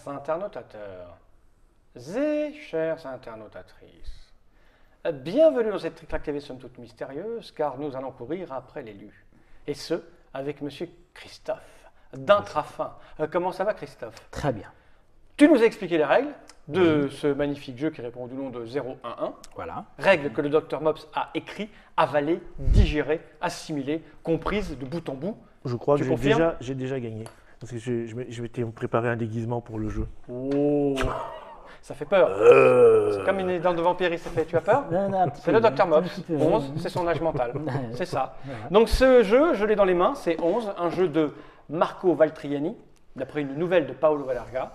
internautateurs et chères internautatrices, bienvenue dans cette Triclac TV somme toute mystérieuse, car nous allons courir après l'élu. Et ce, avec monsieur Christophe, d'Intrafin. Comment ça va, Christophe? Très bien. Tu nous as expliqué les règles de ce magnifique jeu qui répond du nom de 011. Voilà. Règles que le Dr Mops a écrit, avalé, digéré, assimilé, comprise de bout en bout. Je crois Tu que confirmes? j'ai déjà gagné. Parce que je m'étais préparé un déguisement pour le jeu. Oh, ça fait peur. C'est comme une dent de vampire, il s'est fait. Tu as peur? C'est le Dr Mops. 11, c'est son âge mental. C'est ça. Donc ce jeu, je l'ai dans les mains, c'est 11, un jeu de Marco Valtriani, d'après une nouvelle de Paolo Valerga,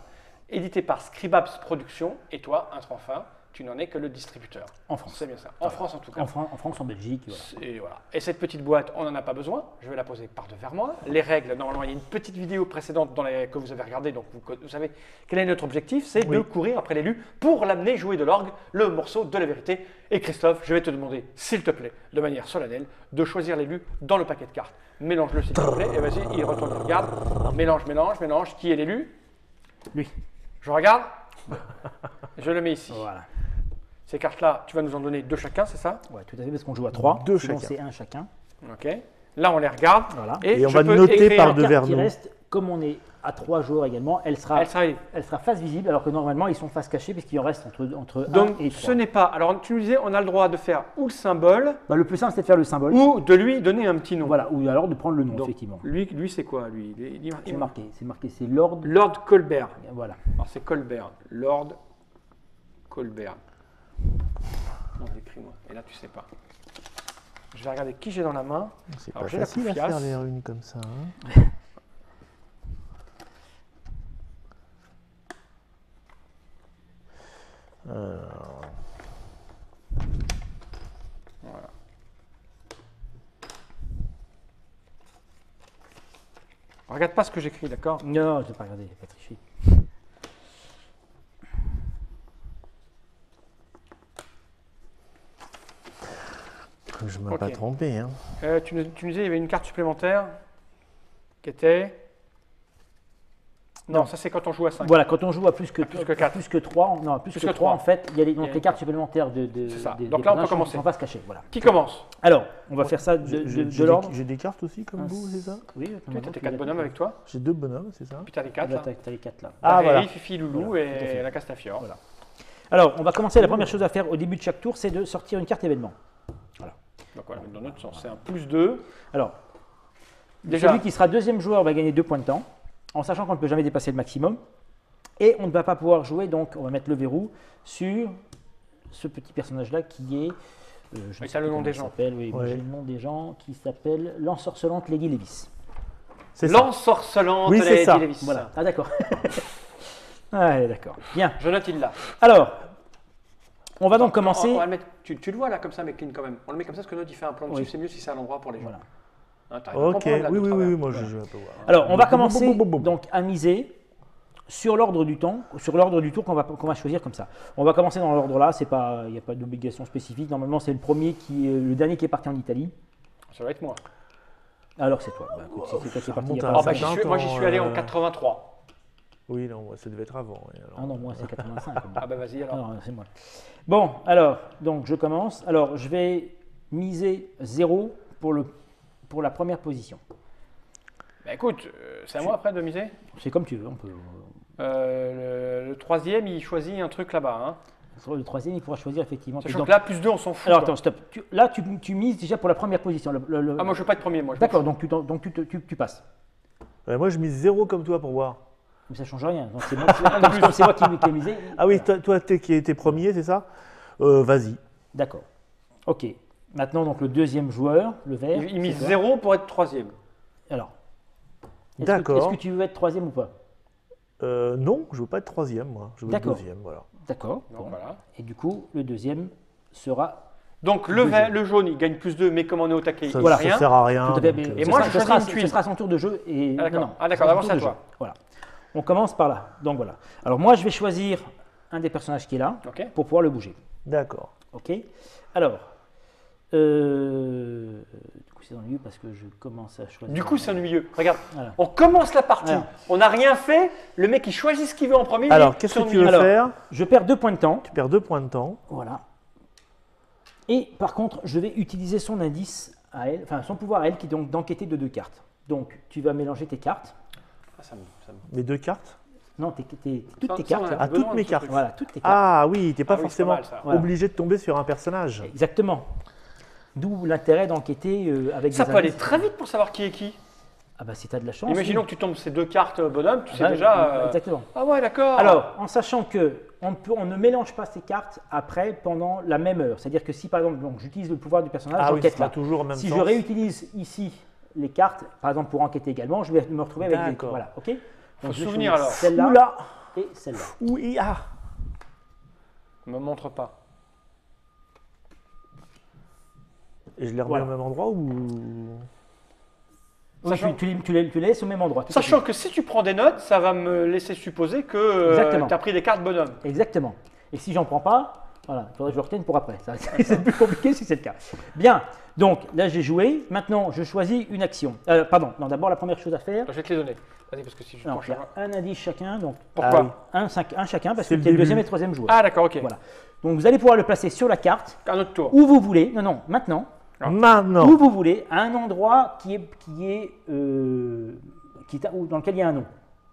édité par Scribabs Productions. Et toi, Intrafin, tu n'en es que le distributeur. En France. C'est bien ça. En France en tout cas. En France, en Belgique. Voilà. Et voilà. Et cette petite boîte, on n'en a pas besoin. Je vais la poser par devers moi. Les règles, normalement, il y a une petite vidéo précédente que vous avez regardée, donc vous savez quel est notre objectif, c'est de courir après l'élu pour l'amener jouer de l'orgue, le morceau de la vérité. Et Christophe, je vais te demander, s'il te plaît, de manière solennelle, de choisir l'élu dans le paquet de cartes. Mélange-le s'il te plaît, et vas-y, il retourne, il regarde. Mélange, mélange, mélange. Qui est l'élu? Lui. Je regarde. Je le mets ici. Voilà. Ces cartes-là, tu vas nous en donner deux chacun, c'est ça? Ouais, tout à fait, parce qu'on joue à 3. Deux Sinon, chacun. c'est un chacun. Ok. Là, on les regarde. Voilà. Et on je va peux noter écrire par en devers Qui nous. reste, comme on est à 3 joueurs également, elle sera face visible, alors que normalement, ils sont face cachée, puisqu'il en reste entre 1 Donc, et 3. ce n'est pas. Alors, tu nous disais, on a le droit de faire ou le symbole, Bah, le plus simple, c'est de faire le symbole. ou de lui donner un petit nom. Voilà, ou alors de prendre le nom, Donc, effectivement. lui c'est quoi, lui? C'est marqué, c'est Lord. Lord Colbert. Voilà. Alors, c'est Colbert. Lord Colbert. Non, écris-moi. Et là, tu sais pas. Je vais regarder qui j'ai dans la main. C'est Alors, pas j'ai la facile à poufiasse. faire les runes comme ça. Hein. Alors, Voilà. Regarde pas ce que j'écris, d'accord? Non, je vais pas regarder, pas tricher. je ne m'ai Ok. pas trompé. Hein. Tu nous disais qu'il y avait une carte supplémentaire qui était. Non, ça c'est quand on joue à 5. Voilà, quand on joue à plus que 4. plus que 3, non, plus Plus que que 3 trois. en fait, il y a Il y a les cartes supplémentaires des ça. des Donc là, on peut personnages commencer. qui sont face cachée. Voilà. Qui commence? Alors, on va faire ça de l'ordre. J'ai des cartes aussi comme vous, c'est ça? Oui, Tu as tes 4 bonhommes avec toi? J'ai 2 bonhommes, c'est ça? Puis tu as les 4 Là, là. t'as les 4 là. Ah, voilà. Fifi, Loulou Voilà, tout à et fait. la Castafiore. Voilà. Alors, on va commencer. La première chose à faire au début de chaque tour, c'est de sortir une carte événement. Donc voilà, dans notre sens, c'est un +2. Alors, Déjà, celui qui sera deuxième joueur va gagner 2 points de temps, en sachant qu'on ne peut jamais dépasser le maximum. Et on ne va pas pouvoir jouer, donc on va mettre le verrou sur ce petit personnage-là qui est. Je ne Oui, sais t'as le plus nom comment des il gens. s'appelle, oui, Ouais. j'ai le nom des gens qui s'appelle l'ensorcelante Lady Lévis. C'est ça. l'ensorcelante Oui, c'est Lady ça. Lévis. Voilà. Ah, d'accord. Ouais, d'accord. Bien. Je note il là. Alors, on va donc commencer. On va le mettre, tu le vois là comme ça, mais clean quand même. On le met comme ça parce que notre il fait un plan dessus, Oui. c'est mieux si c'est à l'endroit pour les gens. Voilà. Hein, t'arrives à Ok, comprendre, là, oui, de oui, travers. oui, moi je joue un peu. Voilà. Alors, on va commencer Boum, boum, boum, boum. donc à miser sur l'ordre du temps, sur l'ordre du tour qu'on va choisir comme ça. On va commencer dans l'ordre là, il n'y a pas d'obligation spécifique. Normalement, c'est le dernier qui est parti en Italie. Ça va être moi. Alors, c'est toi. Bah, écoute, si c'est toi qui est parti, il y a remonte pas à de- ça. Moi j'y suis allé en 83. Oui, non, moi, ça devait être avant. oui, alors. Ah non, moi, c'est 85. Ah bah vas-y alors. Non, c'est moi. Bon, alors, donc je commence. Alors, je vais miser 0 pour la première position. Bah écoute, c'est à moi après de miser. C'est comme tu veux. On peut, Le troisième, il choisit un truc là-bas. Hein. sur le troisième, il pourra choisir effectivement. Sachant Donc- que là, +2, on s'en fout. alors, quoi. attends, stop. Là, tu mises déjà pour la première position. Ah, moi je veux pas être premier, moi. je D'accord, m'en donc tu passes. Moi, je mise 0 comme toi pour voir. Mais ça ne change rien. Donc, c'est moi, comme c'est moi qui ai misé. Ah oui, toi qui étais premier, c'est ça? Vas-y. D'accord. Ok. Maintenant, donc le deuxième joueur, le vert. Il mise c'est toi. 0 pour être troisième. Alors. Est-ce D'accord. que tu veux être troisième ou pas? Non, je veux pas être troisième, moi. Je veux être D'accord. deuxième, voilà. D'accord. Donc Bon. voilà. Et du coup, le deuxième sera. Donc le jaune, il gagne +2, mais comme on est au taquet, Ça, il Voilà. fait ça rien. sert à rien. Tout à fait, donc, mais Et ce moi, sera- je ce choisis sera, une tuile. ce sera son tour de jeu. Et... Ah, d'accord. non, non, Ah, d'accord, ce sera d'abord, son c'est à tour de toi. jeu. Voilà. On commence par là. Donc voilà. Alors moi, je vais choisir un des personnages qui est là Ok. pour pouvoir le bouger. D'accord. Ok. Alors, coup, c'est ennuyeux parce que je commence à choisir. Du coup, c'est ennuyeux. Regarde, Voilà. on commence la partie. Alors. On n'a rien fait. Le mec, il choisit ce qu'il veut en premier. il Alors, dit, qu'est-ce c'est que tu ennuyeux. veux Alors. faire? Je perds 2 points de temps. Tu perds 2 points de temps. Voilà. Et par contre, je vais utiliser son indice à elle, enfin son pouvoir à elle qui est donc d'enquêter de 2 cartes. Donc, tu vas mélanger tes cartes. Ah, ça me- Les 2 cartes? Non, toutes Ça, tes ça, cartes. on a là. Ah, besoin toutes de mes ce cartes. truc. Voilà, toutes tes cartes. Ah oui, t'es pas Ah oui, c'est forcément pas mal, ça. Voilà. obligé de tomber sur un personnage. Exactement. D'où l'intérêt d'enquêter avec Ça des peut aller indices. très vite pour savoir qui est qui. Ah bah si tu as de la chance. Imaginons oui. que tu tombes ces 2 cartes bonhomme, tu sais Ah, déjà. Exactement. Ah ouais, d'accord. Alors, en sachant que on ne mélange pas ces cartes après pendant la même heure. C'est-à-dire que si par exemple donc, j'utilise le pouvoir du personnage, Ah oui, j'enquête c'est pas là. toujours le même Si sens. je réutilise ici les cartes, par exemple pour enquêter également, je vais me retrouver avec des. D'accord. Voilà, ok. Faut Donc, se je vais souvenir, choisir alors. Celle-là Oula. et celle-là. Oui, ah. Me montre pas. Et je les remets Voilà. au même endroit ou... Oui, Sachant- tu les laisses au même endroit. tout à Sachant fait. que si tu prends des notes, ça va me laisser supposer que Exactement. tu as pris des cartes bonhomme. Exactement. Et si j'en prends pas, voilà, il faudrait que je le retienne pour après. Ça, c'est plus compliqué si c'est le cas. Bien. Donc là, j'ai joué. Maintenant, je choisis une action. Pardon. Non, d'abord, la première chose à faire. Je vais te les donner. Vas-y, parce que si je Non, prends il y chaque fois- a un indice chacun. Donc, Pourquoi Ah oui. un chacun parce C'est que le c'est le début. deuxième et le troisième joueur. Ah, d'accord, ok. Voilà. Donc, vous allez pouvoir le placer sur la carte Un autre tour. où vous voulez. Non, non, maintenant. Ah. Maintenant. Où vous voulez, à un endroit dans lequel il y a un nom.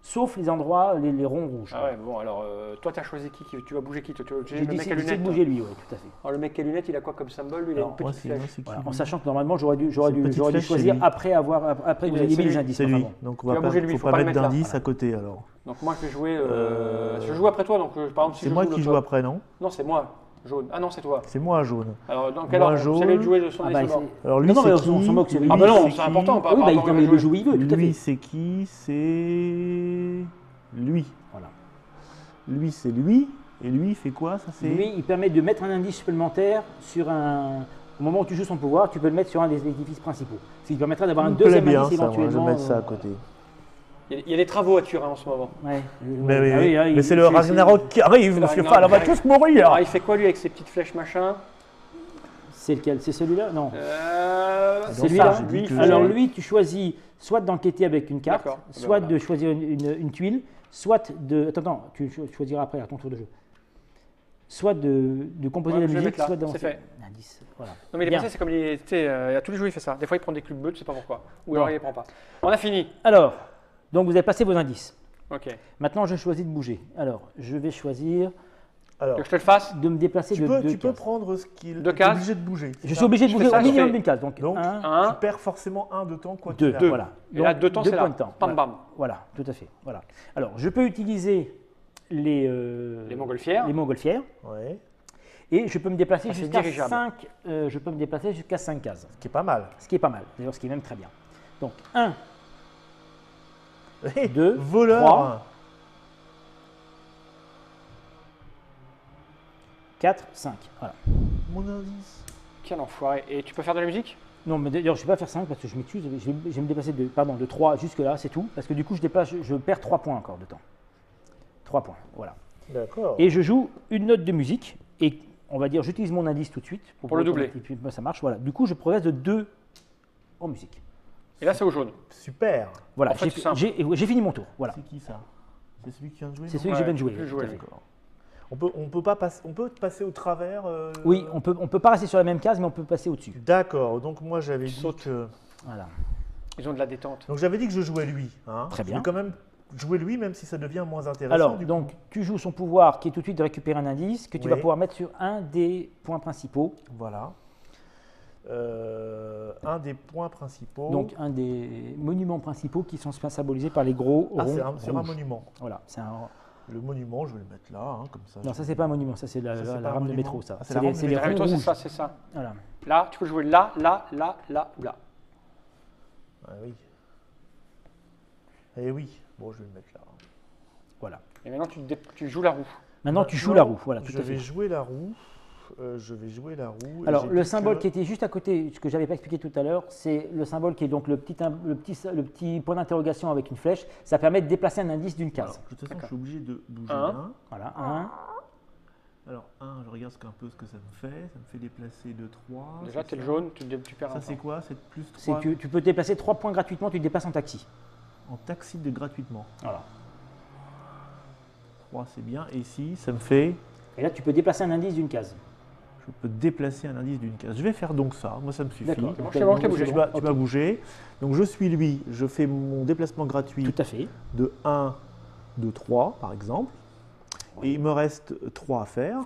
Sauf les endroits, les ronds rouges. Ah ouais, bon, alors, toi, tu as choisi qui Tu vas bouger qui toi, tu vas bouger J'ai le mec à décidé de lunettes. bouger lui, oui, tout à fait. Alors, le mec à lunettes, il a quoi comme symbole Lui, il a Alors, une Moi, petite c'est flèche. moi, c'est qui Voilà, lui en sachant que normalement j'aurais dû C'est une petite choisir flèche, c'est après lui. après que vous C'est ayez mis lui. les indices. C'est enfin lui. bon. Donc Tu on vas va pas, bouger lui, faut pas mettre le mettre là. d'indice à côté alors. Donc, moi, je vais jouer. Je joue après toi, donc par exemple, si C'est je moi joue qui le joue top- après, non? Non, c'est moi, jaune. Ah non, c'est toi. C'est moi jaune. Alors, dans quel Moi, ordre jaune. C'est lui de jouer de son Ah bah, indice au bord. Alors lui Non, non, c'est mais qui? on s'en moque, c'est lui. Ah bah non, c'est c'est important. Ah oui, bah, il le joue où il veut, tout à Lui fait. c'est qui? C'est lui. Voilà. Lui c'est lui. Et lui il fait quoi? Ça c'est. Lui, il permet de mettre un indice supplémentaire sur un. Au moment où tu joues son pouvoir, tu peux le mettre sur un des édifices principaux. Ce qui permettra d'avoir un me plaît deuxième bien indice ça. Moi, je vais éventuellement. mettre ça à côté. Il y a des travaux à Turin en ce moment. Ouais. Mais oui, Ah oui. ah, Mais c'est le Ragnarok qui arrive, le monsieur Ragnarok. Fall, on va tous mourir. Alors, il fait quoi lui avec ses petites flèches machin C'est lequel? C'est celui-là? Non. donc C'est lui-là. ça, j'ai dit que- Alors lui, tu choisis soit d'enquêter avec une carte, D'accord. soit Ben de choisir une tuile, soit de. Attends, tu choisiras après à ton tour de jeu. Soit de composer Ouais, la je vais musique, mettre là, soit d'avancer. c'est fait. Un indice. Voilà. Non mais il est Bien. passé, c'est comme il était, à tous les jeux il fait ça. Des fois il prend des clubs bleus, je sais pas pourquoi. Ou alors Non. il les prend pas. On a fini. Alors, donc vous avez passé vos indices. Ok. Maintenant, je choisis de bouger. Alors, je vais choisir Alors, Que je te le fasse de me déplacer tu de peux, deux tu peux cases. prendre ce qu'il Deux est cases. obligé de bouger. c'est Je ça suis obligé de Je bouger fais ça, au minimum je fais- d'une case. Donc, Donc, un, tu perds forcément un de temps quoi Deux. qu'il Deux. arrive. voilà. Et là, Donc, deux temps, c'est points là. de temps. Bam Voilà. bam. Voilà, tout à fait. Voilà. Alors, je peux utiliser les montgolfières. les montgolfières. Ouais. Et je peux me déplacer Ah, c'est jusqu'à dirigeable. 5 je peux me déplacer jusqu'à 5 cases, Ce qui est pas mal. ce qui est pas mal, d'ailleurs ce qui est même très bien. Donc 1, Hé, 2, voleur. 3, 4, 5. Voilà. Mon indice. Quel enfoiré. Et tu peux faire de la musique Non, mais d'ailleurs je ne vais pas faire 5 parce que je m'excuse, je vais me déplacer de 3 jusque là, c'est tout. Parce que du coup je perds 3 points encore de temps. 3 points, voilà. D'accord. Et je joue une note de musique et on va dire j'utilise mon indice tout de suite. Pour le doubler. Et puis ça marche, voilà. Du coup je progresse de 2 en musique. Et là c'est au jaune. Super. Voilà, En fait, c'est simple. j'ai fini mon tour. Voilà. C'est qui ça? C'est celui qui vient de jouer. C'est non celui que je viens de Ouais, jouer. tu peux tout à jouer. fait. D'accord. On peut pas passer. On peut passer au travers. Oui, on peut pas rester sur la même case, mais on peut passer au-dessus. D'accord. Donc moi j'avais dit sautes. que. Voilà. Ils ont de la détente. Donc j'avais dit que je jouais lui. Hein. Très Je bien. vais quand même jouer lui, même si ça devient moins intéressant. Alors, du donc, tu joues son pouvoir qui est tout de suite de récupérer un indice que tu vas Oui. pouvoir mettre sur un des points principaux. coup. Voilà. Un des points principaux. Donc, un des monuments principaux qui sont symbolisés par les gros ah, ronds c'est sur un rouges. monument. Voilà, c'est un. Le monument, je vais le mettre là, hein, comme ça. Non, ça c'est pas un monument, ça c'est la, Ça, c'est la pas un rame de monument. métro, ça. Ah, c'est la rame de les métro. Ah, mais ronds toi c'est rouges. ça, c'est ça. Voilà. Là, tu peux jouer là, là, là, là ou là. Ah oui. Eh oui. Bon, je vais le mettre là. Voilà. Et maintenant tu joues la roue. Maintenant, tu joues Maintenant, la roue. Voilà, tout Je à vais fait. jouer la roue. Je vais jouer la roue. et Alors, j'ai le dit symbole que- qui était juste à côté, ce que j'avais pas expliqué tout à l'heure, c'est le symbole qui est donc le petit point d'interrogation avec une flèche. Ça permet de déplacer un indice d'une Alors, case. de toute façon, je D'accord. suis obligé de bouger Un. là. Voilà, 1, Alors, je regarde un peu ce que ça me fait. Ça me fait déplacer de 3. Déjà, tu es le jaune, tu perds un Ça, c'est point. quoi? C'est plus C'est 3 tu peux te déplacer 3 points gratuitement, tu te déplaces en taxi. en taxi de gratuitement. Voilà. 3, c'est bien. Et ici, ça me fait... Et là, tu peux déplacer un indice d'une case. Je peux déplacer un indice d'une case. Je vais faire donc ça. Moi, ça me suffit. D'accord. Bon, je t'ai manqué à bouger. Tu vas bouger. Donc, je suis lui. Je fais mon déplacement gratuit Tout à fait. de 1, de 3, par exemple. Et il me reste 3 à faire.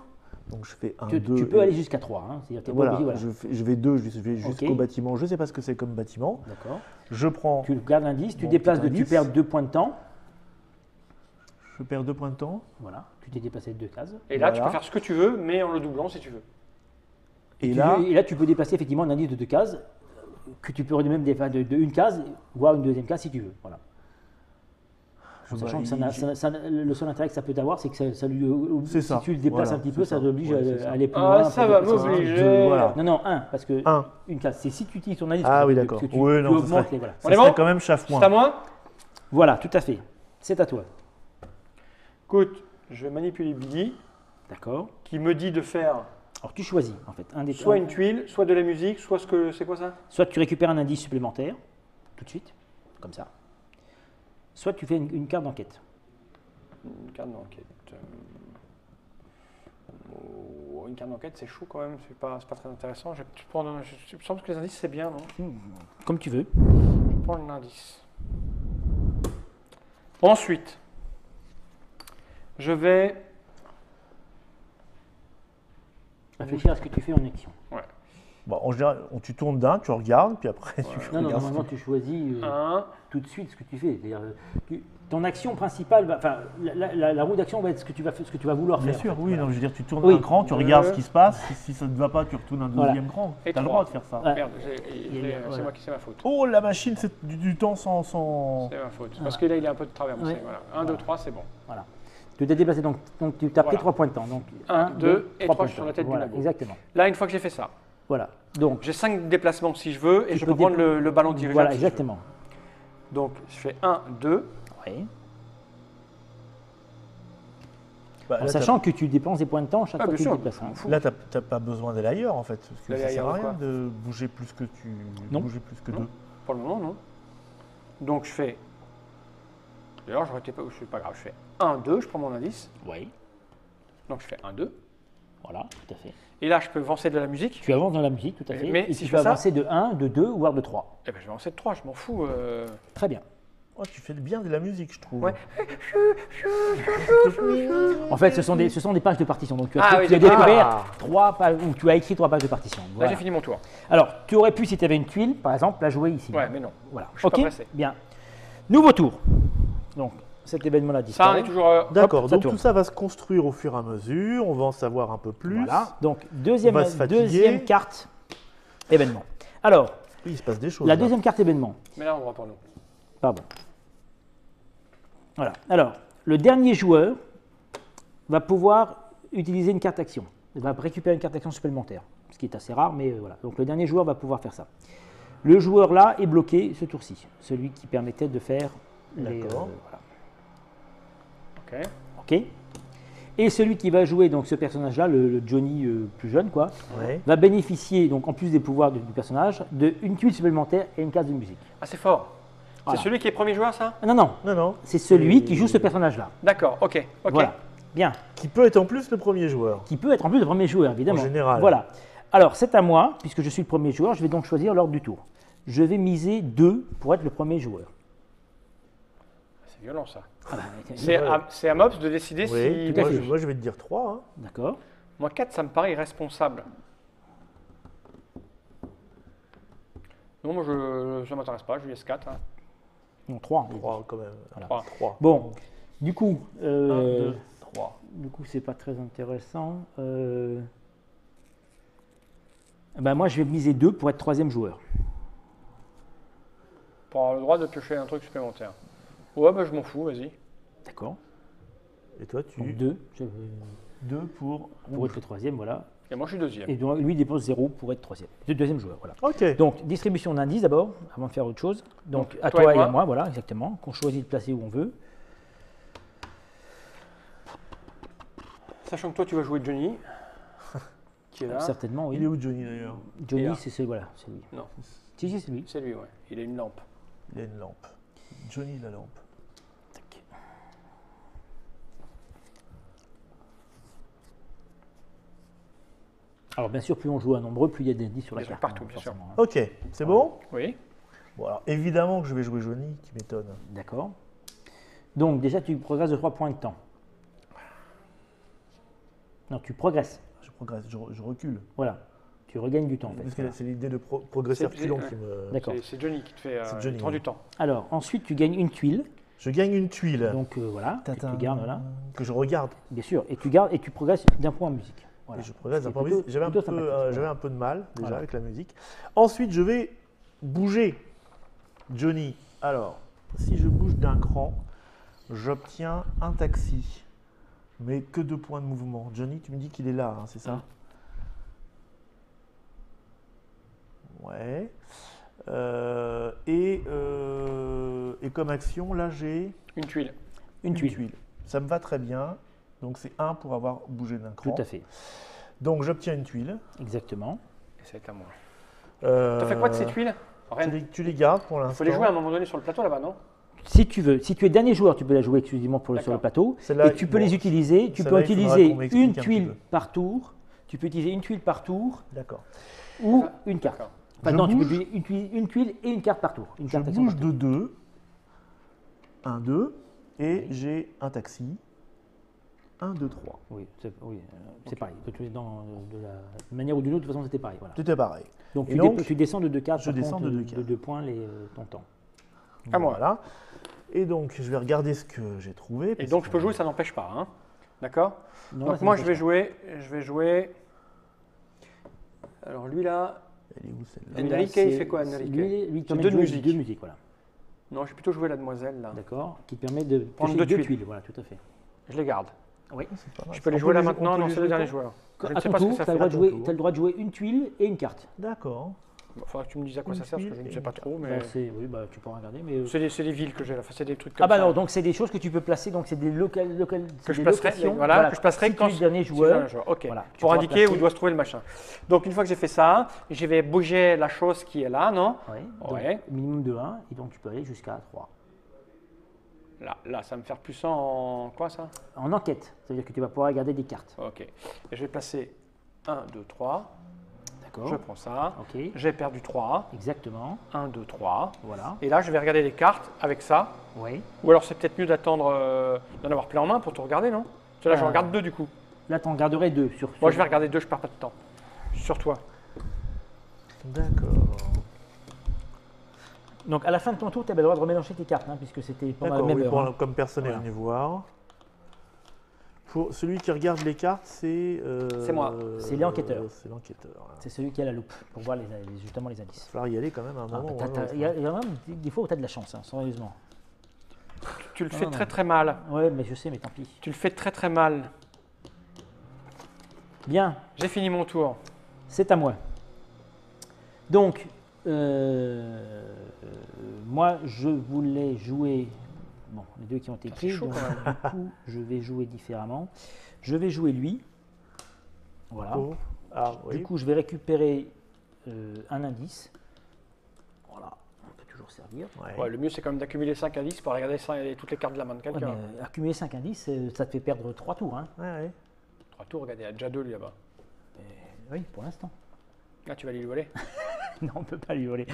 Donc, je fais 1, 2... Tu peux aller jusqu'à 3. Hein. C'est-à-dire, t'es pas Voilà, obligé, voilà. je vais 2, je vais jusqu'au Ok. bâtiment. Je ne sais pas ce que c'est comme bâtiment. D'accord. Je prends... Tu gardes l'indice, tu Mon déplaces, petit tu indice. perds 2 points de temps. Je perds 2 points de temps. Voilà, tu t'es déplacé de 2 cases. Et là, tu Voilà. peux faire ce que tu veux, mais en le doublant si tu veux. Et là, Et là, tu peux déplacer effectivement un indice de 2 cases, que tu peux même de une case, voire une deuxième case si tu veux. Voilà. En je- sachant que il- le seul intérêt que ça peut avoir, c'est que ça lui, C'est si ça. tu le déplaces Voilà, un petit peu, c'est ça ça. t'oblige Ouais, c'est à ça. aller plus Ah, loin. ça pour va déplacer un indice. m'obliger. Voilà. Non, parce que 1. une case, c'est si tu utilises ton indice. Ah oui, parce d'accord. que tu Oui, non, ça augmentes serait- les. Voilà. Ça On est serait bon quand même C'est à chafouin. moi. Voilà, tout à fait. C'est à toi. Écoute, je vais manipuler Billy, D'accord. qui me dit de faire Alors tu choisis en fait un des soit une tuile, soit de la musique, soit ce que c'est quoi ça? Soit tu récupères un indice supplémentaire, tout de suite, comme ça. Soit tu fais une carte d'enquête. Une carte d'enquête. Oh, une carte d'enquête, c'est chaud quand même, c'est pas très intéressant. Je vais prendre je pense que les indices c'est bien, non? Comme tu veux. Je vais prendre l'indice. Ensuite, je vais. Réfléchir à ce que tu fais en action. Bon, en général, tu tournes d'un, tu regardes, puis après, tu Non, regardes. normalement tu choisis Un. tout de suite ce que tu fais. C'est-à-dire, ton action principale, enfin la roue d'action va être ce que tu vas vouloir Bien faire. sûr, en fait. oui. Voilà. Non, je veux dire, tu tournes Oui. un cran, tu regardes ce qui se passe. Si ça ne te va pas, tu retournes un Voilà. deuxième cran. Et Tu as le trois. droit de faire ça. Ouais. Merde, Voilà. c'est ma faute. Oh, la machine, c'est du temps sans... C'est ma faute. Parce que là, il est un peu de travers. Ouais. Voilà. 1, 2, 3, c'est bon. Voilà. Tu t'es déplacé, donc tu as pris Voilà. 3 points de temps. Donc, 1, 2 et 3 points je de suis sur la temps. tête du Voilà, lago. exactement. Là, une fois que j'ai fait ça, Voilà. Donc, j'ai 5 déplacements si je veux et Tu je peux peux prendre dé- le ballon dirigeable. voilà, si je veux. exactement. Donc, je fais 1, 2. Oui. Bah, En là, sachant que tu dépenses des points de temps chaque Ah, fois bien que tu te sûr. déplaces. hein. Là, tu n'as pas besoin d'aller ailleurs, en fait. Parce que D'aller ça sert ailleurs à ou rien quoi de bouger plus que Non. bouger plus que Non. deux. Pour le moment, non. Donc, je fais. D'ailleurs, je suis pas grave. Je fais 1, 2, je prends mon indice. Oui. Donc, je fais 1, 2. Voilà, tout à fait. Et là, je peux avancer de la musique. Tu avances dans la musique, tout à fait. Mais et si tu je peux fais ça- avancer de 1, de 2, voire de 3. Eh ben, je vais avancer de 3, je m'en fous. Très bien. Oh, tu fais bien de la musique, je trouve. Ouais. En fait, ce sont des pages de partition. Donc, tu as, Ah oui, tu as d'accord. découvert 3 pages, ou tu as écrit 3 pages de partition. Là, Voilà. j'ai fini mon tour. Alors, tu aurais pu, si tu avais une tuile, par exemple, la jouer ici. Ouais, mais non. Voilà. Je suis pas Ok, pressé. bien. Nouveau tour. Donc, cet événement-là Ça, on disparaît. est toujours. D'accord, Hop, ça donc tourne. tout ça va se construire au fur et à mesure, on va en savoir un peu plus. Voilà. Donc, deuxième On va se fatiguer. carte événement. Alors, Oui, il se passe des choses. la là. deuxième carte événement. Mais là, on va pour nous. Pardon. Voilà. Alors, le dernier joueur va pouvoir utiliser une carte action. Il va récupérer une carte action supplémentaire, ce qui est assez rare, mais voilà. Donc, le dernier joueur va pouvoir faire ça. Le joueur là est bloqué ce tour-ci, celui qui permettait de faire les. D'accord. Ok. Ok. Et celui qui va jouer donc ce personnage-là, le Johnny plus jeune, quoi, Ouais. va bénéficier donc en plus des pouvoirs du personnage d'une tuile supplémentaire et une case de musique. Ah, c'est fort. Voilà. C'est celui qui est premier joueur, ça? Ah, non, non, Non, non. c'est celui qui joue ce personnage-là. D'accord, ok. Ok. Voilà. Bien. Qui peut être en plus le premier joueur. Qui peut être en plus le premier joueur, évidemment. En général. Voilà. Alors, c'est à moi, puisque je suis le premier joueur, je vais donc choisir l'ordre du tour. Je vais miser 2 pour être le premier joueur. C'est violent, ça. Ah bah, C'est à Mops de décider Oui, si. tout à moi, fait. moi, je vais te dire 3. Hein. D'accord. Moi, 4, ça me paraît irresponsable. Non, moi, ça ne m'intéresse pas, je lui laisse 4. Hein. Non, 3. 3 quand même. Voilà. 3. 3. Bon, du coup, 1, 2, 3. du coup, c'est pas très intéressant. Ben moi, je vais miser 2 pour être troisième joueur. Pour avoir le droit de piocher un truc supplémentaire. Ouais, bah, je m'en fous, vas-y. D'accord. Et toi, tu. Donc 2 2 pour. pour être le troisième, voilà. Et moi, je suis deuxième. Et donc, lui, il dépose 0 pour être troisième. Le deuxième joueur, voilà. Ok. Donc, distribution d'indices d'abord, avant de faire autre chose. Donc, à toi toi et et à moi. moi, voilà, exactement. Qu'on choisit de placer où on veut. Sachant que toi, tu vas jouer Johnny, qui est là. Certainement, oui. Il est où Johnny d'ailleurs? Johnny, Et là. c'est voilà, c'est lui. Non, Si, c'est lui. c'est lui, ouais. Il a une lampe. Il a une lampe. Johnny la lampe. Tac. Alors bien sûr, plus on joue à nombreux, plus il y a d'indices sur la Des trucs carte. partout, bien sûr. forcément, hein. Ok, c'est bon? Oui. Bon, alors évidemment que je vais jouer Johnny, qui m'étonne. D'accord. Donc déjà, tu progresses de 3 points de temps. Non, tu progresses. Je progresse, je recule. Voilà. Tu regagnes du temps en fait. Parce que Voilà. c'est l'idée de progresser C'est- reculant c'est- qui me. D'accord. C'est Johnny qui te fait C'est Johnny, qui te rend oui. du temps. Alors ensuite, tu gagnes une tuile. Je gagne une tuile. Donc voilà, que Tadam. tu gardes là. Que je regarde. Bien sûr. Et tu gardes et tu progresses d'un point en musique. Voilà. Et je progresse d'un C'est point de plutôt- vue. J'avais un, plutôt peu, sympathique, j'avais un peu de mal déjà Voilà. avec la musique. Ensuite, je vais bouger Johnny. Alors, si je bouge d'un cran, j'obtiens un taxi. Mais que 2 points de mouvement. Johnny, tu me dis qu'il est là, hein, c'est ça? Ouais. Et comme action, là, j'ai Une tuile. Une tuile. Ça me va très bien. Donc, c'est 1 pour avoir bougé d'un cran. Tout à fait. Donc, j'obtiens une tuile. Exactement. Et c'est à moi. Euh, T'as fait quoi de ces tuiles? Rien. tu les gardes pour Il l'instant. faut les jouer à un moment donné sur le plateau là-bas, non? Si tu veux, si tu es dernier joueur, tu peux la jouer exclusivement sur le D'accord. plateau. Celle-là, Et tu peux bon, les utiliser. Tu peux celle-là, il faudra utiliser qu'on m'explique une un petit tuile peu. par tour. Tu peux utiliser une tuile par tour D'accord. ou Ah, une carte. d'accord. Enfin, Je non, tu peux bouge. utiliser une tuile et une carte par tour. Une Je carte action bouge par tour. de 2. 1, 2. Et Oui. j'ai un taxi. 1, 2, 3. Oui, c'est pareil. De la manière ou d'une autre, de toute façon, c'était pareil. Voilà. Tout est pareil. Donc, Et tu, donc, tu descends de 2 cartes. je par descends contre, de deux cartes. De 2 points ton temps. À moi. Voilà. Et donc, je vais regarder ce que j'ai trouvé. Et parce donc je que- peux jouer, ça n'empêche pas. Hein. D'accord? Non, là, Donc ça moi n'empêche je vais pas. jouer. Alors lui là. Elle est où celle-là? Enrique, Lui, là, il c'est- fait quoi, Enrique? Lui, C'est permet deux de de jouer musique. deux musiques, voilà. Non, je vais plutôt jouer la demoiselle là. D'accord. Qui permet de Prendre piocher deux deux tuiles. tuiles. Voilà, tout à fait. Je les garde. Oui. C'est pas mal. Je peux les On jouer là on maintenant? peut Non, les c'est jouer le dernier quand? joueur. Je À ne sais ton pas ce que tour, ça tu as fait. le droit de à ton jouer, tour. t'as le droit de jouer une tuile et une carte. D'accord. Il faudra que tu me dises à quoi Une ça sert parce que tuile je ne et sais pas une trop. Mais Bah, oui, bah, tu pourras regarder. Mais... c'est des villes que j'ai là. Enfin, c'est des trucs comme Ah bah ça. non, donc c'est des choses que tu peux placer, donc c'est des Que je des placerai, locations. voilà, que je placerai si quand tu es le dernier si je suis joueur. un joueur. Ok. Voilà, tu Pour pourras indiquer où placer. doit se trouver le machin. Donc une fois que j'ai fait ça, je vais bouger la chose qui est là, non? Ouais, donc, Ouais. minimum de 1, et donc tu peux aller jusqu'à 3. Là, ça va me faire plus 100 en quoi ça? En enquête, ça veut dire que tu vas pouvoir regarder des cartes. Ok. Et je vais placer 1, 2, 3. D'accord. Je prends ça. Ok, J'ai perdu 3. exactement. 1, 2, 3. Voilà. Et là, je vais regarder les cartes avec ça. Oui. Ou alors, c'est peut-être mieux d'attendre d'en avoir plein en main pour tout regarder, non? Parce que là, je Ah. regarde 2 du coup. Là, tu en garderais 2 sur. Moi, je vais regarder 2, je perds pas de temps. Sur toi. D'accord. Donc à la fin de ton tour, tu avais le droit de remélanger tes cartes, hein, puisque c'était pendant la D'accord, même oui, heure. pour- hein. comme personne n'est Voilà. venu voir. Pour celui qui regarde les cartes, c'est. C'est moi. C'est l'enquêteur. C'est l'enquêteur. Voilà. C'est celui qui a la loupe pour voir justement les indices. Il va falloir y aller quand même à un Ah, moment. bah, ou un autre. il y a même des fois où tu as de la chance, hein, sérieusement. Tu le Non, fais non. très très mal. Ouais, mais je sais, mais tant pis. Tu le fais très très mal. Bien, J'ai fini mon tour. c'est à moi. Donc, moi, je voulais jouer. Bon, les deux qui ont été C'est pris, chaud, donc quand du coup, je vais jouer différemment. Je vais jouer lui. Voilà. Oh. Ah, oui. Du coup, je vais récupérer un indice. Voilà, on peut toujours servir. Ouais. Ouais, le mieux, c'est quand même d'accumuler 5 indices pour regarder toutes les cartes de la main de Ouais, quelqu'un. mais accumuler 5 indices, ça te fait perdre 3 tours. Hein. Ouais, ouais. 3 tours, regardez, il y a déjà 2 lui là-bas. Oui, pour l'instant. Là, tu vas lui voler. Non, on ne peut pas lui voler.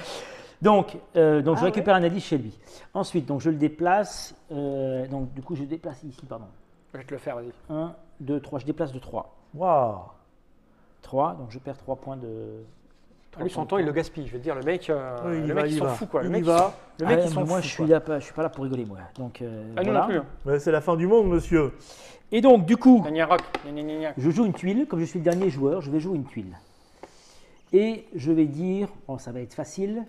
Donc je Ah, récupère un indice chez lui. Ensuite, donc je le déplace. Donc du coup, je déplace ici, pardon. Je vais te le faire, vas-y. 1, 2, 3. Je déplace de 3. Waouh. 3, donc je perds 3 points de. Ah, lui, son temps, il le gaspille. Je veux dire, le mec, Oui, le mec il s'en va. fout, quoi. Le Il mec, y va. Le mec, Ah, il s'en mais moi, fout. je quoi. suis pas là pour rigoler, moi. Donc, Ah, nous voilà. non plus. hein. Mais c'est la fin du monde, monsieur. Et donc, du coup, Gna, gna, rock. Gna, gna, gna, gna. je joue une tuile. Comme je suis le dernier joueur, je vais jouer une tuile. Et je vais dire, bon, ça va être facile,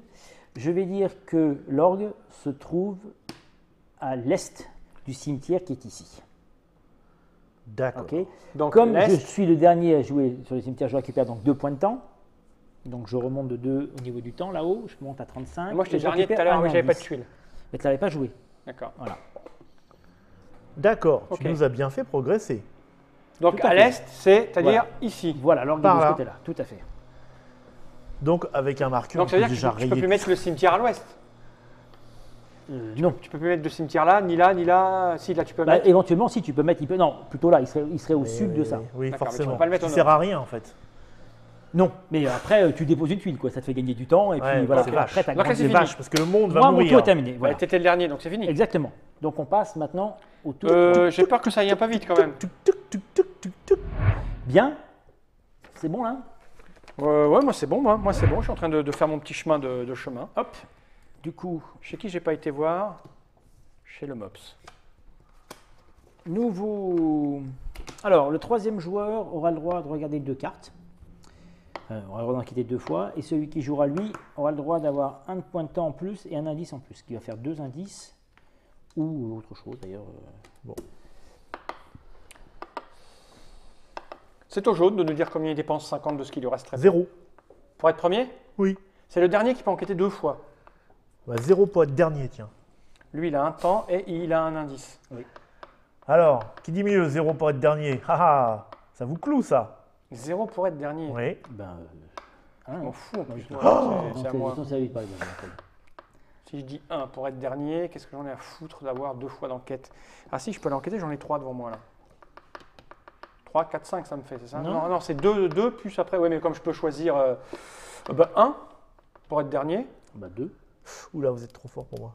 je vais dire que l'orgue se trouve à l'est du cimetière qui est ici. D'accord. Ok. Donc, Comme je l'Est, suis le dernier à jouer sur le cimetière, je récupère donc 2 points de temps. Donc je remonte de 2 au niveau du temps là-haut, je monte à 35. moi, je t'ai et je dernier tout à récupère l'heure, un mais j'avais pas de indice. tuile. Mais tu l'avais pas joué. D'accord. Voilà. D'accord. Ok. Tu nous as bien fait progresser. Donc Tout à à fait. l'est, c'est-à-dire Voilà. ici. Voilà, l'orgue est Par de ce là. côté-là, tout à fait. Donc avec un marqueur, Donc on ça peut veut dire déjà que tu peux rayer. plus mettre le cimetière à l'ouest. Non. Tu peux plus mettre de cimetière là, ni là, ni là. Si, là tu peux Bah, mettre. éventuellement, si tu peux mettre, non, plutôt là, il serait au Mais sud de ça. Oui, D'accord, mais tu forcément. peux pas le mettre Ça au sert nord. à rien en fait. Non, mais après, tu déposes une tuile, quoi. Ça te fait gagner du temps, et Ouais, puis voilà. c'est Après, vache. t'as Donc là, grandi. c'est C'est fini. vache parce que le monde va Moi, mon mourir. tour est terminé. Bah, Voilà. t'étais le dernier, donc c'est fini. Exactement. Donc on passe maintenant au tour 3. J'ai peur que ça aille un peu vite quand même. Tuc, tuc, tuc, tuc, tuc, tuc. Bien. C'est bon là. Ouais, moi c'est bon, moi c'est bon. Je suis en train de faire mon petit chemin de chemin. Hop. Du coup, Chez qui j'ai pas été voir? Chez le Mops. nouveau. Alors, le troisième joueur aura le droit de regarder 2 cartes. On aura le droit d'en quitter 2 fois. Et celui qui jouera, lui, aura le droit d'avoir un point de temps en plus et un indice en plus. Ce qui va faire 2 indices. Ou autre chose d'ailleurs. Bon. C'est au jaune de nous dire combien il dépense 50 de ce qui lui resterait. 0. Pour être premier, Oui. c'est le dernier qui peut enquêter 2 fois. Bah, 0 pour être dernier, tiens. Lui, il a un temps et il a un indice. Alors, qui dit mieux 0 pour être dernier? Haha, ça vous cloue ça? 0 pour être dernier. Oui. Ben, Je m'en fous en plus. non, moi, c'est à c'est- moi. non, c'est à lui de parler, d'accord. Si je dis 1 pour être dernier, qu'est-ce que j'en ai à foutre d'avoir 2 fois d'enquête? Ah si, je peux l'enquêter, j'en ai 3 devant moi là. 3, 4, 5 ça me fait, c'est ça? Non. Non, c'est 2 plus après. Oui, mais comme je peux choisir 1 pour être dernier. Bah 2. Oula, vous êtes trop fort pour moi.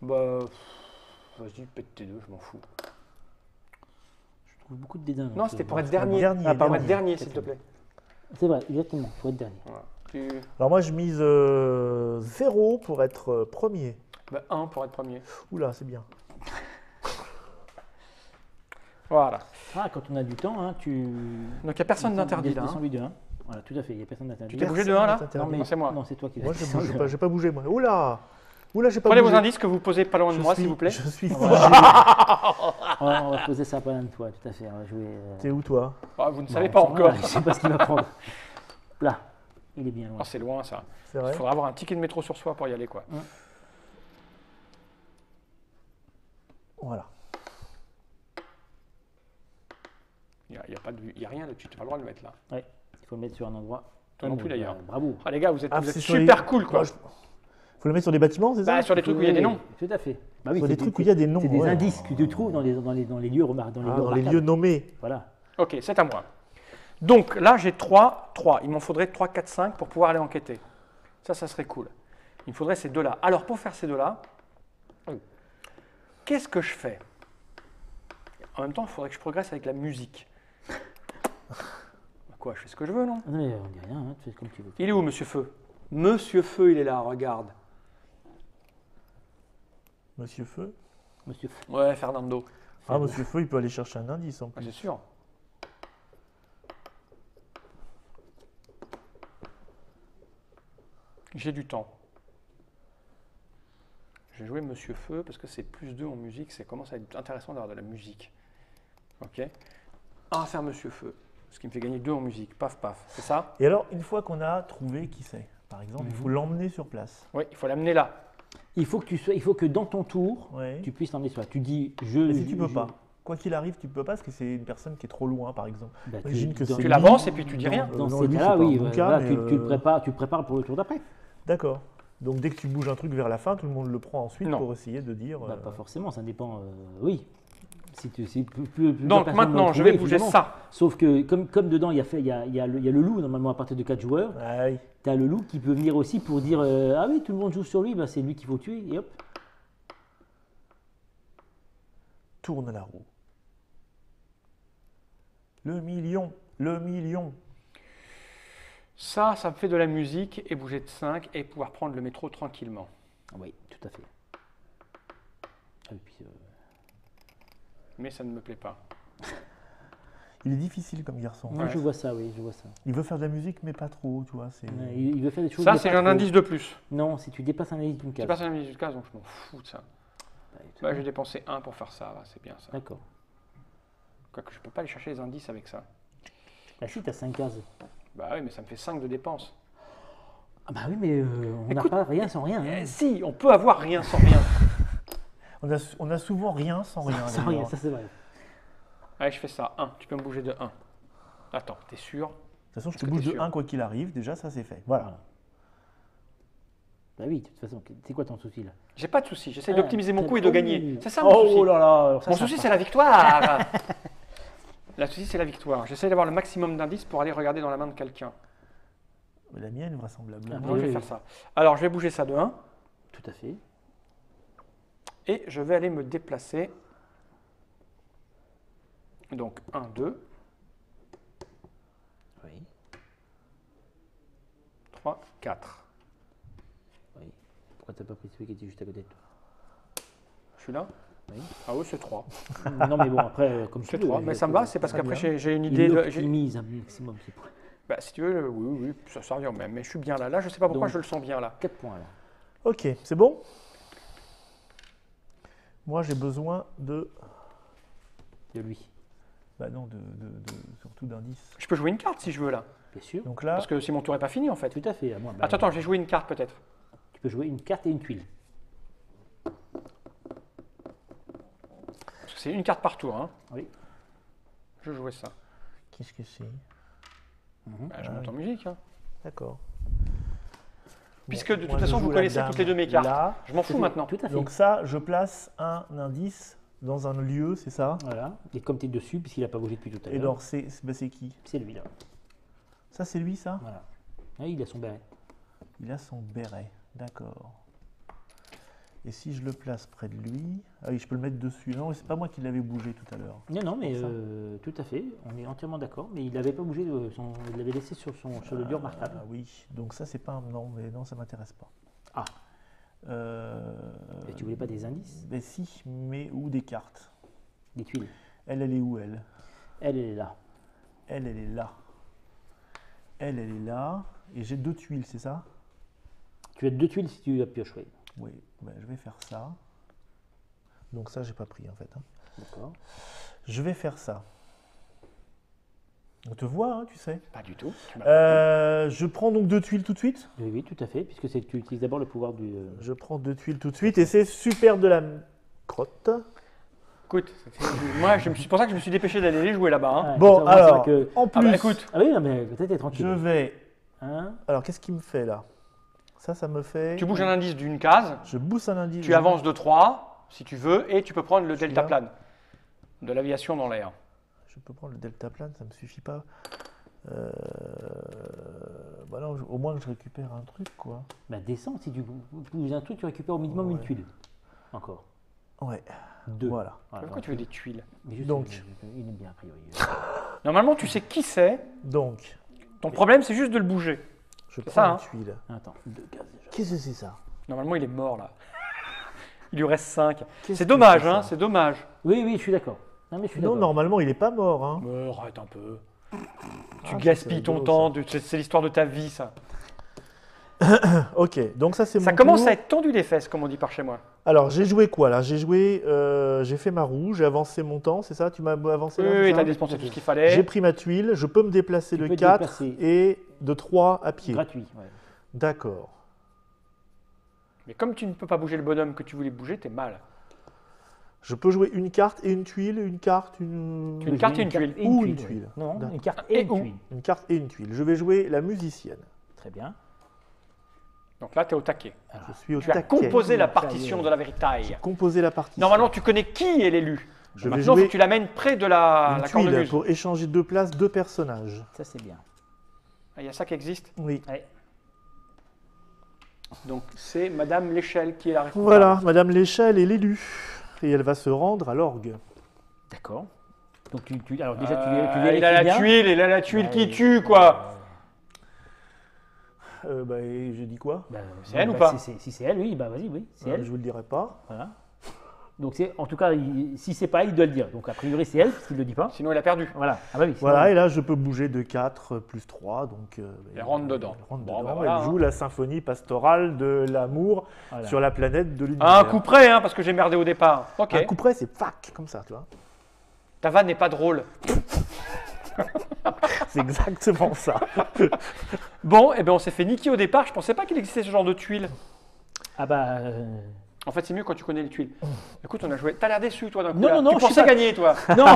Bah, vas-y, pète tes 2, je m'en fous. Je trouve beaucoup de dédain. Non, c'était pour être dernier. dernier, Ah, pour dernier. être dernier, s'il te plaît. C'est vrai, exactement, il faut être dernier. Voilà. Alors moi, je mise 0 pour être premier. 1 pour être premier. Oula, c'est bien. Voilà. Ah, quand on a du temps, hein, tu. Donc il n'y a personne d'interdit là. Descends Hein. lui de 1. Voilà, tout à fait, il n'y a personne d'interdit. Tu t'es bougé de 1 là? Personne Non, mais c'est moi. Non, c'est toi qui Moi, je descends bouge de pas, un. j'ai pas bougé moi. Oula, oula, j'ai pas Prenez bougé. vos indices que vous posez pas loin de moi, s'il vous plaît. Je suis On fou. va poser ça pas une fois, tout à fait. On va jouer. T'es où toi? Ah, vous ne savez Non, pas c'est- encore. voilà, je sais pas ce qu'il va prendre. Là, il est bien loin. Ah, c'est loin ça. C'est Il vrai? faudra avoir un ticket de métro sur soi pour y aller quoi. Voilà. Il n'y a rien là-dessus, tu n'as pas le droit de le mettre là. Ouais, il faut le mettre sur un endroit. Toi non plus, Bah, d'ailleurs. Bravo. Ah les gars, vous êtes, Ah, vous êtes c'est sur super les- cool quoi. Moi, Faut le mettre sur des bâtiments, c'est ça? Bah, sur des trucs où il y a des Oui, noms. Tout à fait. Bah oui, Sur c'est des trucs où il y a des noms. C'est des ouais. indices que tu trouves dans les lieux Ah, dans les lieux lieux nommés. Voilà. Ok, c'est à moi. Donc là j'ai 3. Il m'en faudrait 3, 4, 5 pour pouvoir aller enquêter. Ça serait cool. Il me faudrait ces 2-là. Alors pour faire ces 2-là, qu'est-ce que je fais? En même temps, il faudrait que je progresse avec la musique. Quoi, je fais ce que je veux, non? Non, mais on dit rien, hein, tu fais comme tu veux. Il est où, Monsieur Feu? Monsieur Feu, il est là, regarde. Monsieur Feu. Monsieur F. Ouais, Fernando. Ah, Monsieur Feu, il peut aller chercher un indice en Ah, plus. c'est sûr. J'ai du temps. J'ai joué Monsieur Feu parce que c'est plus 2 en musique, ça commence à être intéressant d'avoir de la musique. Ok. 1 à faire Monsieur Feu, ce qui me fait gagner 2 en musique. Paf, paf. C'est ça? Et alors, une fois qu'on a trouvé qui c'est, par exemple, il faut l'emmener sur place. Oui, il faut l'amener là. Il faut que dans ton tour, Ouais. tu puisses l'emmener sur là. Tu dis je. Mais si tu peux je- pas. Quoi qu'il arrive, tu peux pas parce que c'est une personne qui est trop loin, par exemple. Bah, Imagine que dans- c'est Tu l'avances et puis tu dis rien. Dans Non, ces lui, cas-là, c'est pas oui, un bon cas, voilà, mais, tu le prépares pour le tour d'après. D'accord. Donc dès que tu bouges un truc vers la fin, tout le monde le prend ensuite Non. pour essayer de dire. Bah, pas forcément, ça dépend. Oui. Si plus Donc personne maintenant, l'ont je vais trouvé, bouger évidemment. ça. Sauf que comme dedans, il y a le loup, normalement à partir de 4 joueurs, Aïe. tu as le loup qui peut venir aussi pour dire ah oui, tout le monde joue sur lui, bah, c'est lui qu'il faut tuer, et hop. Tourne la roue. Le million. Le million. Ça me fait de la musique et bouger de 5 et pouvoir prendre le métro tranquillement. Ah oui, tout à fait. Et puis, Mais ça ne me plaît pas. Il est difficile comme garçon. moi, Ouais. je vois ça, oui, je vois ça. Il veut faire de la musique, mais pas trop, tu vois. C'est... Ouais, il veut faire des choses. Ça, mais c'est pas un trop. indice de plus. Non, si tu dépasses un indice d'une Tu case. passes à la musique du cas, donc je m'en fous de ça. Bah, Bah, j'ai dépensé 1 pour faire ça, là, c'est bien ça. D'accord. Quoique je peux pas aller chercher les indices avec ça. Bah si, tu as 5 cases. Bah oui, mais ça me fait 5 de dépenses. Ah bah oui, mais on n'a Écoute, pas rien sans rien. Hein. Si, on peut avoir rien sans rien. On a souvent rien sans rien. Sans d'ailleurs. rien, ça c'est vrai. Allez, je fais ça. 1. Tu peux me bouger de 1. Attends, t'es sûr? De toute façon, je te Est-ce que bouge t'es de sûr 1 quoi qu'il arrive. Déjà, ça c'est fait. Voilà. Voilà. Bah oui, de toute façon, c'est quoi ton souci là? J'ai pas de souci. J'essaie Ah, d'optimiser mon coup et de oh. gagner. C'est ça mon souci. Oh là là, alors ça, Mon ça souci, part. c'est la victoire. La souci, c'est la victoire. J'essaie d'avoir le maximum d'indices pour aller regarder dans la main de quelqu'un. Mais la mienne, vraisemblablement. Ah, Donc, je vais oui, faire oui. ça. Alors, je vais bouger ça de 1 Tout à fait. et je vais aller me déplacer. Donc, 1, 2, Oui, 3, 4. oui. Pourquoi t'as pas pris celui qui était juste à côté de toi? Je suis là? Oui. Ah oui, c'est 3. Non mais bon, après, comme C'est tu veux. 3. Mais ça me va, c'est parce Très qu'après, bien. j'ai une Il idée de. optimise un maximum ses points. Bah, si tu veux, oui, ça revient au même. Mais je suis bien là. Là, je sais pas pourquoi Donc- je le sens bien là. 4 points alors. Ok, c'est bon. Moi, j'ai besoin de. De lui. Bah non, surtout d'indices. Je peux jouer une carte si je veux là. Bien sûr. Donc là, Parce que si mon tour est pas fini en fait. Tout à fait, à moi. Bah, Attends, je vais jouer une carte peut-être. Tu peux jouer une carte et une tuile. Parce que c'est une carte par tour. Hein. Oui. Je vais jouer ça. qu'est-ce que c'est? Bah, je monte en musique. Hein. D'accord. Puisque de Moi, toute je façon, joue vous la connaissez dame toutes les deux mes cartes. Là. Je m'en fous maintenant. Tout à fait. Donc ça, je place un indice dans un lieu, c'est ça? Voilà. Et comme tu es dessus, puisqu'il n'a pas bougé depuis tout à Et l'heure, alors, c'est qui? c'est lui là. Ça, c'est lui, ça? Voilà. Ah, il a son béret. Il a son béret, d'accord. Et si je le place près de lui... Ah oui, je peux le mettre dessus. Non, c'est pas moi qui l'avais bougé tout à l'heure. Non, mais Pour ça. tout à fait. On est entièrement d'accord. Mais il n'avait pas bougé, il l'avait laissé sur le dur marquable. Ah oui, donc ça, c'est pas un... Non, mais non, ça m'intéresse pas. Ah. Et tu voulais pas des indices? Ben si, mais ou des cartes. Des tuiles. Elle est où, elle? Elle est là. Elle est là. Elle est là. Et j'ai 2 tuiles, c'est ça? Tu as 2 tuiles si tu as pioché. Oui, ben, je vais faire ça. Donc ça, j'ai pas pris, en fait. Hein. D'accord. Je vais faire ça. On te voit, hein, tu sais. Pas du tout. Je prends donc 2 tuiles tout de suite. Oui, oui, tout à fait, puisque tu utilises d'abord le pouvoir du. Je prends 2 tuiles tout de suite et c'est super de la crotte. Écoute, moi, c'est pour ça que je me suis dépêché d'aller les jouer là-bas. Hein. Ouais, Bon, comme ça, au moins, c'est alors, vrai que- en Ah plus, bah écoute, Ah oui, non, mais peut-être t'es tranquille. je vais... Hein? Alors, qu'est-ce qu'il me fait là? Ça me fait... tu bouges un indice d'une case, Je booste un indice. tu avances de 3 si tu veux, et tu peux prendre le Celui-là. deltaplane de l'aviation dans l'air. Je peux prendre le deltaplane, ça me suffit pas. Bah non, au moins que je récupère un truc, quoi. Bah descends, si tu bouges un truc, tu récupères au minimum une Ouais. tuile. Encore. Ouais, 2. voilà. Pourquoi tu veux des tuiles? Donc. Il aime bien a priori. Normalement, tu sais qui c'est. Donc, Ton problème, c'est juste de le bouger. je prends ça, une hein. tuile. Attends, 2 cases déjà. Qu'est-ce que c'est ça? Normalement, il est mort là. Il lui reste 5. Qu'est-ce C'est que dommage, c'est, hein, ça c'est dommage. Oui, oui, je suis d'accord. Non, mais je suis Non, d'accord. normalement, il est pas mort, hein. Arrête un peu. Tu Ah, ça, gaspilles c'est ton rigolo, temps, c'est l'histoire de ta vie, ça. Ok, donc ça, c'est mon Ça commence tour. à être tendu les fesses, comme on dit par chez moi. Alors, j'ai joué quoi, là? J'ai fait ma roue, j'ai avancé mon temps, c'est ça? Tu m'as avancé Oui, là, c'est oui, ça t'as dépensé tout ce qu'il J'ai fallait. pris ma tuile, je peux me déplacer Tu de peux te 4 déplacer. et de 3 à pied. Gratuit. Ouais. D'accord. Mais comme tu ne peux pas bouger le bonhomme que tu voulais bouger, t'es mal. Je peux jouer une carte et une tuile, une carte, une... Une carte et une tuile. Ou une tuile. ouais. Non, D'accord. une carte Et et une où tuile. Une carte et une tuile. Je vais jouer la musicienne. Très bien. Donc là, t'es au taquet. Je suis au Tu as taquet. composé la Ça y est. partition de la véritaille. Composer la partie. Normalement, tu connais qui est l'élu. Je vais Maintenant, il faut jouer que tu l'amènes près de la une cornemuse. tuile pour échanger 2 places, 2 personnages. Ça, c'est bien. Ah, il y a ça qui existe. Oui. Allez. Donc c'est Madame l'échelle qui est la responsable. Voilà, Madame l'échelle est l'élu. Et elle va se rendre à l'orgue. D'accord. Donc, alors déjà, tu Il vérifies a la bien. tuile, il a la tuile qui Ouais. tue, quoi. Et j'ai dit quoi? Bah, C'est elle ou bah, pas Si c'est elle, oui, bah vas-y, oui, c'est elle. Je vous le dirai pas. Voilà. Donc, en tout cas, si c'est pas elle, il doit le dire. Donc, a priori, c'est elle, parce qu'il ne le dit pas. Sinon, il a perdu. Voilà. Ah bah oui. sinon- Voilà, et là je peux bouger de 4 plus 3, donc... Elle rentre dedans. Elle rentre Bon, dedans, bah voilà, elle joue la symphonie pastorale de l'amour Voilà. sur la planète de l'univers. À un coup près, hein, parce que j'ai merdé au départ. Ok. Un coup près, c'est fac, comme ça, tu vois. Ta vanne n'est pas drôle. C'est exactement ça. Bon, eh ben on s'est fait niquer au départ. Je pensais pas qu'il existait ce genre de tuiles. Ah bah. En fait, c'est mieux quand tu connais les tuiles. Écoute, on a joué. T'as l'air déçu, toi, d'un coup. Non, là. non, non, Tu je suis pensais pas- gagner, toi. Non,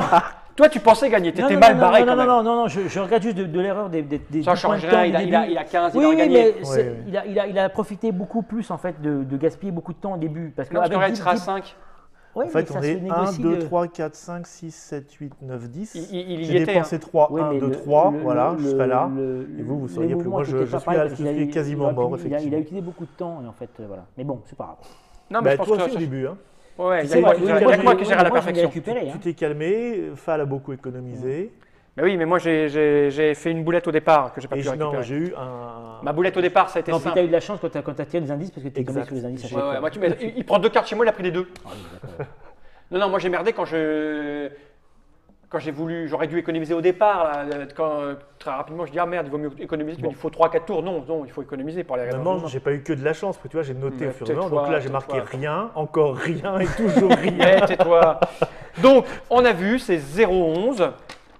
Toi, tu pensais gagner. T'étais non, mal non, barré non, quand non, même. non, je regrette juste de l'erreur des Ça 10 points change de temps rien. du Il début. a 15, il Oui, a oui, gagné. mais Ouais. il a profité beaucoup plus en fait de gaspiller beaucoup de temps au début. Parce que Non, parce avec qu'aurait 10 sera à 5. ouais, En fait, mais on ça est se 1, négocie 2, de- 3, 4, 5, 6, 7, 8, 9, 10. Il y J'ai était. dépensé 3, Oui, 1, mais 2, 3, le- voilà, le- je serai là. le- Et vous les seriez plus. mouvements Moi, je étaient suis pas pareils, parce qu'il a- quasiment mort, il a effectivement. utilisé beaucoup de temps, et en fait, voilà. Mais bon, c'est pas grave. Non, mais je Bah, pense toi que aussi ça- au début. Hein. Ouais, il y C'est a vrai, que oui, moi qui gère à la moi, je l'ai perfection. récupéré, hein. Tu t'es calmé, Fall a beaucoup économisé. Mais oui, mais moi, j'ai fait une boulette au départ que j'ai pas Et pu non, récupérer. j'ai eu un. Ma boulette au départ, ça a été Non, puis simple. t'as eu de la chance quand t'as tiré des indices parce que t'es tombé Exact. sur les indices à chaque Ouais, fois. ouais, moi, il prend 2 cartes chez moi, il a pris les 2. Ah oui, d'accord. Non, moi j'ai merdé quand j'ai voulu, j'aurais dû économiser au départ. Là, très rapidement, je dis ah merde, il vaut mieux économiser. Tu me dis, il faut 3-4 tours. Non, il faut économiser pour aller. Finalement, j'ai pas eu que de la chance, parce que tu vois, j'ai noté Mais au fur et à mesure. tais-toi, Donc là, j'ai marqué tais-toi. rien, encore rien et toujours rien. Eh, tais-toi. Donc, on a vu, c'est 0-11.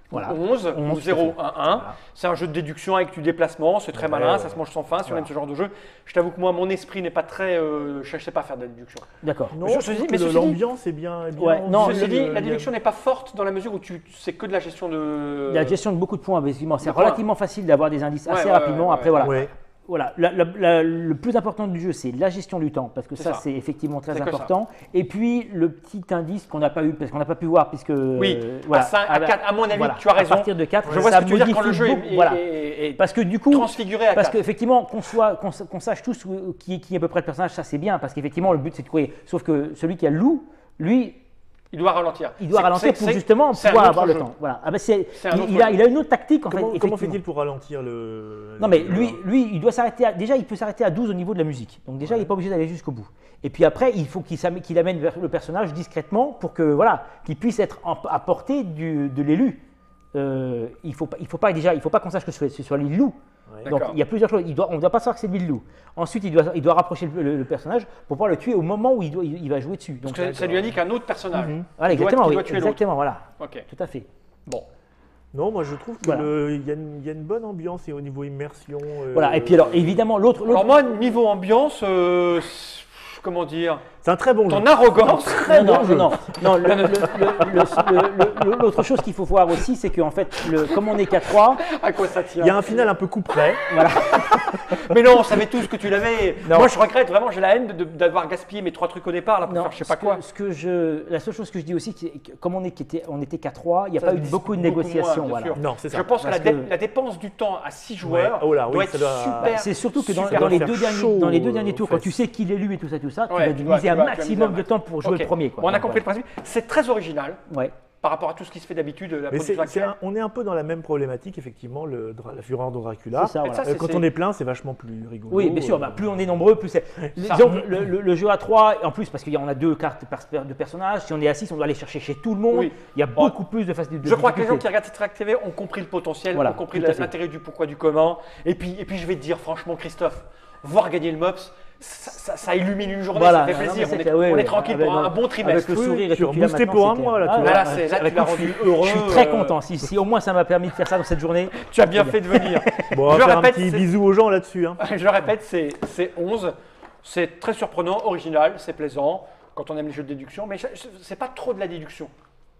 Voilà. 11 ou 11, 0-1-1. Voilà. C'est un jeu de déduction avec du déplacement, c'est très Ouais, malin, ouais. ça se mange sans fin si on Voilà. aime ce genre de jeu. Je t'avoue que moi, mon esprit n'est pas très. Je ne sais pas faire de la déduction. D'accord. Non, Je je te dis, trouve mais que ceci l'ambiance est bien. Ouais, non, Ceci dit, le- la déduction n'est pas forte dans la mesure où c'est que de la gestion de. La gestion de beaucoup de points, effectivement. C'est de points. relativement facile d'avoir des indices Ouais, assez ouais, rapidement. ouais, Après, ouais. voilà. Ouais. Voilà, le plus important du jeu, c'est la gestion du temps, parce que C'est ça, ça. c'est effectivement très C'est que ça. important. Et puis, le petit indice qu'on n'a pas eu, parce qu'on n'a pas pu voir, puisque... Oui, voilà, à 5, à 4, à mon avis, tu as raison. À partir de 4, Je vois ça ce que tu veux dire quand le modifie jeu beaucoup, voilà. est Parce que du coup, transfiguré à 4. parce qu'effectivement, qu'on sache tous qui est à peu près le personnage, ça c'est bien, parce qu'effectivement, le but c'est de courir. Sauf que celui qui a le loup, lui, Il doit ralentir. il doit ralentir pour justement c'est un pouvoir autre avoir le jeu. temps. Voilà. Ah ben C'est un autre il a jeu. une autre tactique en fait. Comment effectivement. fait-il pour ralentir le. Non mais lui, il doit s'arrêter. Déjà, il peut s'arrêter à 12 au niveau de la musique. Donc déjà, il n'est pas obligé d'aller jusqu'au bout. Et puis après, il faut qu'il amène vers le personnage discrètement pour que voilà, qu'il puisse être à portée de l'élu. Il faut pas qu'on sache que ce soit lui le loup. Ouais. Donc D'accord. il y a plusieurs choses. On ne doit pas savoir que c'est lui le loup. Ensuite, il doit rapprocher le personnage pour pouvoir le tuer au moment où il va jouer dessus. Donc Donc ça lui indique un autre personnage. voilà, Il doit- exactement, il oui, doit tuer l'autre. exactement, voilà, Ok. tout à fait. Bon. Non, moi je trouve qu'il Voilà. y a une bonne ambiance et au niveau immersion. Voilà. Et puis alors, évidemment, l'autre. Alors moi, niveau ambiance, comment dire, C'est un très bon jeu. ton arrogance. Non, l'autre chose qu'il faut voir aussi, c'est qu'en fait, comme on est qu'à 3, À quoi ça tient Il y a un final un peu coup près. voilà. Mais non, on savait tous que tu l'avais. Non. Moi, je regrette vraiment, j'ai la haine d'avoir gaspillé mes 3 trucs au départ là, pour faire je sais pas quoi. La seule chose que je dis aussi, c'est que comme on était qu'à 3, il n'y a Ça pas se eu discute beaucoup de beaucoup négociations. moins, bien Voilà. sûr. Non, c'est ça. Je pense que Parce la dépense du temps à 6 joueurs Ouais. Oh là, oui, doit être ça doit- super. C'est surtout que Super dans les faire deux chaud derniers, derniers tours, aux quand tu fesses. sais qui est élu et tout ça, Ouais, tu vas tu dois miser un miser un maximum de max. temps pour jouer Ok. le premier. Quoi. Bon, on a Donc, compris le principe. C'est très original Ouais. par rapport à tout ce qui se fait d'habitude. La Mais production actuelle. on est un peu dans la même problématique, effectivement, la fureur de Dracula. C'est ça, Et voilà. ça, Quand c'est- on est plein, c'est vachement plus rigolo. Oui, bien sûr, plus on est nombreux, plus c'est. Disons, le jeu à 3, en plus, parce qu'on a 2 cartes de personnages, si on est à 6, on doit aller chercher chez tout le monde. Oui. Il y a beaucoup plus de faces de Je crois que les gens difficultés. qui regardent cette Track TV ont compris le potentiel, Voilà, ont compris tout à fait. l'intérêt du pourquoi, du comment. Et puis, je vais te dire, franchement, Christophe, voir gagner le MOPS, ça illumine une journée, Voilà, ça fait non, mais plaisir. c'est On est, clair, oui, on est oui. tranquille Avec- pour un bon Avec trimestre. le sourire et tu tout as qu'il a boosté maintenant, pour un c'est mois, clair. là, tu Ah, vois. Là, ouais, c'est- là, tu avec l'as le- rendu heureux. Je suis très content. Si au moins ça m'a permis de faire ça dans cette journée. Tu as bien fait de venir. Bon, on Je va faire un répète, petit c'est- bisou aux gens là-dessus. Hein. Je le répète, c'est 11. C'est très surprenant, original, c'est plaisant quand on aime les jeux de déduction, mais c'est pas trop de la déduction.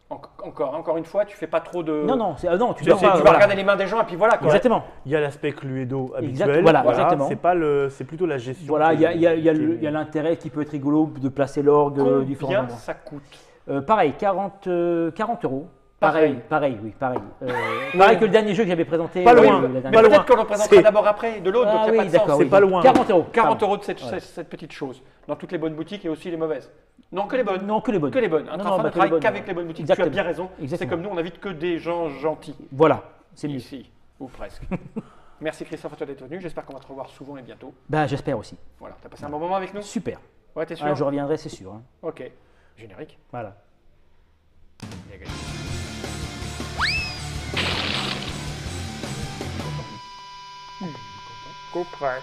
Encore une fois, tu fais pas trop de. Non, tu Tu, dois tu vas voilà. regarder les mains des gens et puis voilà. Quoi. Exactement. Il y a l'aspect Cluedo Exact, habituel. voilà, exactement. C'est plutôt la gestion. Voilà, il qui- y a qui- l'intérêt qui peut être rigolo de placer l'orgue différents Combien endroits. ça coûte? Pareil, 40 €. Pareil. Pareil. Pareil que le dernier jeu que j'avais présenté. Pas loin, la Mais dernière pas fois. peut-être qu'on le présentera C'est- d'abord après, de l'autre, donc il n'y a pas de sens. d'accord, c'est oui. pas loin. 40 €. 40 pardon. € de cette petite chose, dans toutes les bonnes boutiques et aussi les mauvaises. Non, que les bonnes. Non, que les bonnes. Que les bonnes. Un Non, train bah, ne que travaille les bonnes, qu'avec ouais. les bonnes boutiques. Exactement. Tu as bien raison. C'est Exactement. comme nous, on invite que des gens gentils. Voilà, c'est mieux. Ici, ou presque. Merci Christophe à toi d'être venu. J'espère qu'on va te revoir souvent et bientôt. Ben, j'espère aussi. Voilà, t'as passé un bon moment avec nous? Super. Ouais, t'es sûr? Ah, je reviendrai, c'est sûr. Hein. Ok. Générique. Voilà. Il a gagné. Coup près.